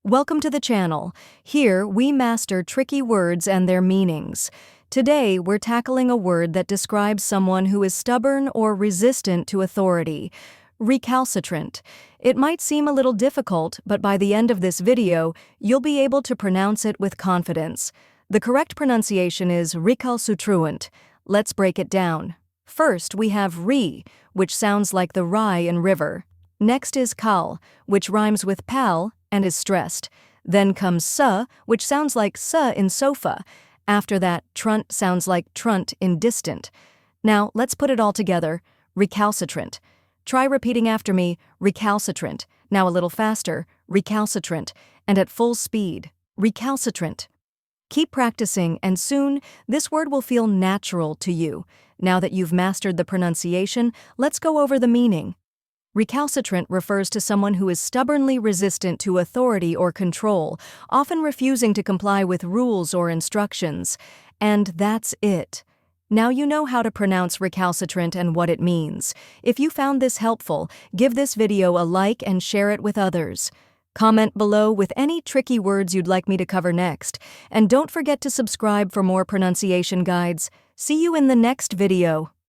Welcome to the channel. Here, we master tricky words and their meanings. Today, we're tackling a word that describes someone who is stubborn or resistant to authority. Recalcitrant. It might seem a little difficult, but by the end of this video, you'll be able to pronounce it with confidence. The correct pronunciation is recalcitrant. Let's break it down. First, we have re, which sounds like the rye in river. Next is cal, which rhymes with pal and is stressed. Then comes sa, which sounds like sa in sofa. After that, trunt sounds like trunt in distant. Now, let's put it all together. Recalcitrant. Try repeating after me, recalcitrant. Now a little faster, recalcitrant. And at full speed, recalcitrant. Keep practicing, and soon, this word will feel natural to you. Now that you've mastered the pronunciation, let's go over the meaning. Recalcitrant refers to someone who is stubbornly resistant to authority or control, often refusing to comply with rules or instructions. And that's it. Now you know how to pronounce recalcitrant and what it means. If you found this helpful, give this video a like and share it with others. Comment below with any tricky words you'd like me to cover next. And don't forget to subscribe for more pronunciation guides. See you in the next video.